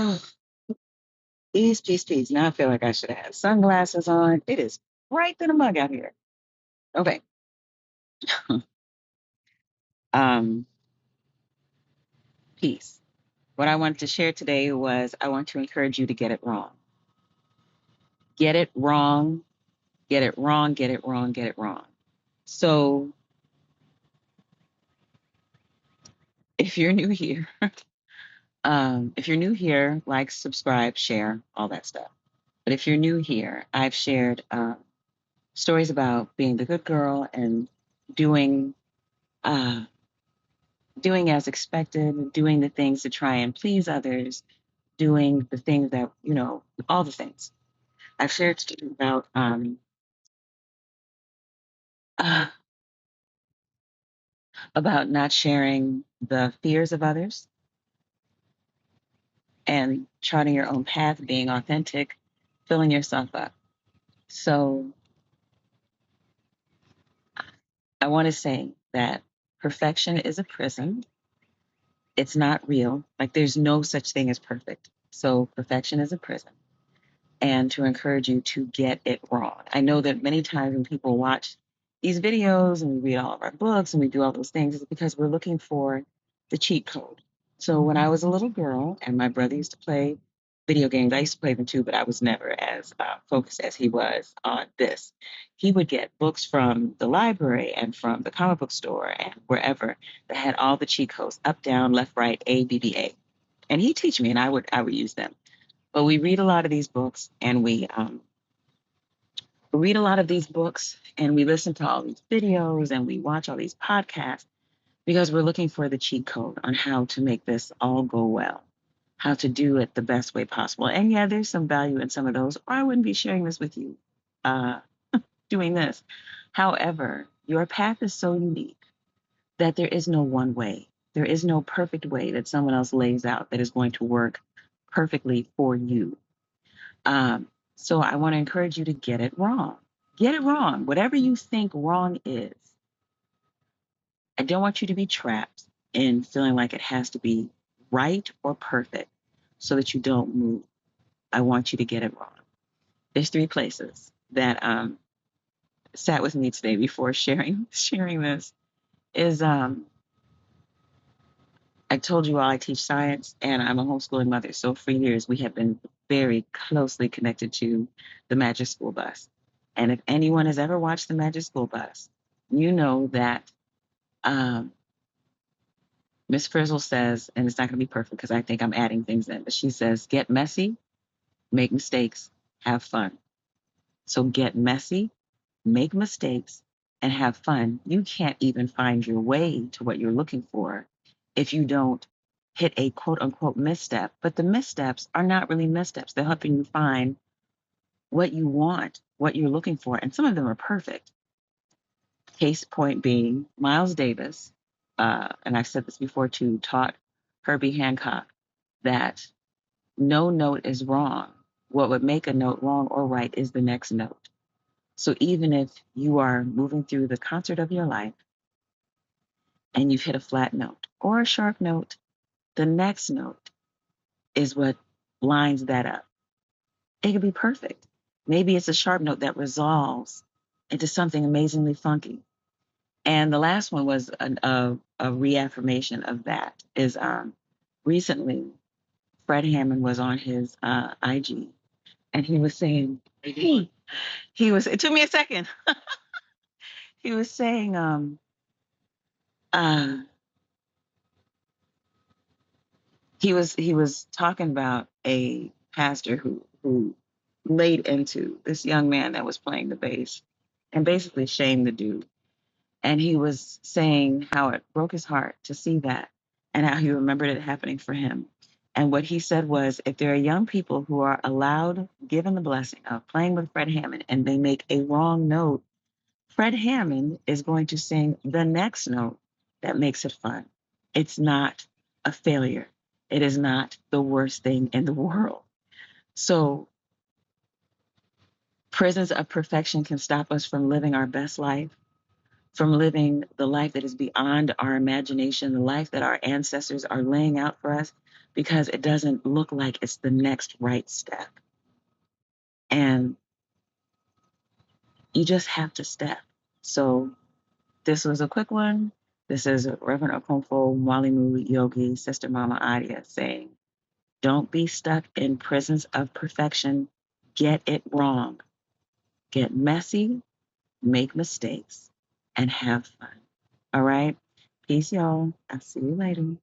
Oh, peace, peace, peace. Now I feel like I should have had sunglasses on. It is bright than a mug out here. Okay. Um, peace. What I wanted to share today was I want to encourage you to get it wrong. Get it wrong, get it wrong, get it wrong, get it wrong. So if you're new here, if you're new here, like, subscribe, share, all that stuff. But if you're new here, I've shared stories about being the good girl and doing uh, doing as expected, doing the things to try and please others, doing the things that, all the things. I've shared stories uh, about not sharing the fears of others and charting your own path, being authentic, filling yourself up. So I want to say that perfection is a prison. It's not real. Like, there's no such thing as perfect. So perfection is a prison. And to encourage you to get it wrong. I know that many times when people watch these videos and we read all of our books and we do all those things, it's because we're looking for the cheat code. So when I was a little girl and my brother used to play video games, I used to play them too, but I was never as focused as he was on this. He would get books from the library and from the comic book store and wherever that had all the cheat codes: up, down, left, right, A, B, B, A. And he'd teach me, and I would use them. But we read a lot of these books, and we read a lot of these books, and we listen to all these videos, and we watch all these podcasts because we're looking for the cheat code on how to make this all go well, how to do it the best way possible. And yeah, there's some value in some of those, or I wouldn't be sharing this with you, uh, doing this. However, your path is so unique that there is no one way. There is no perfect way that someone else lays out that is going to work perfectly for you. Um, so I want to encourage you to get it wrong. Get it wrong. Whatever you think wrong is, I don't want you to be trapped in feeling like it has to be right or perfect so that you don't move. I want you to get it wrong. There's three places that sat with me today before sharing this. Is I told you all I teach science and I'm a homeschooling mother. So for years we have been very closely connected to the Magic School Bus. And if anyone has ever watched the Magic School Bus, you know that um, Miss Frizzle says, and it's not going to be perfect because I think I'm adding things in, but she says, get messy, make mistakes, have fun. So get messy, make mistakes, and have fun. You can't even find your way to what you're looking for if you don't hit a quote unquote misstep. But the missteps are not really missteps. They're helping you find what you want, what you're looking for. And some of them are perfect. Case point being Miles Davis, and I've said this before too, taught Herbie Hancock that no note is wrong. What would make a note wrong or right is the next note. So even if you are moving through the concert of your life and you've hit a flat note or a sharp note, the next note is what lines that up. It could be perfect. Maybe it's a sharp note that resolves into something amazingly funky. And the last one was a reaffirmation of that is recently Fred Hammond was on his IG and he was saying, it took me a second. He was saying, uh, he was talking about a pastor who laid into this young man that was playing the bass and basically shamed the dude. And he was saying how it broke his heart to see that and how he remembered it happening for him. And what he said was, if there are young people who are allowed, given the blessing of playing with Fred Hammond, and they make a wrong note, Fred Hammond is going to sing the next note that makes it fun. It's not a failure. It is not the worst thing in the world. So, prisons of perfection can stop us from living our best life. from living the life that is beyond our imagination, the life that our ancestors are laying out for us, because it doesn't look like it's the next right step. And you just have to step. So this was a quick one. This is Reverend Okomfo Mwalimu Yogi, Sister Mama Adia saying, don't be stuck in prisons of perfection. Get it wrong. Get messy, make mistakes, and have fun. All right? Peace, y'all. I'll see you later.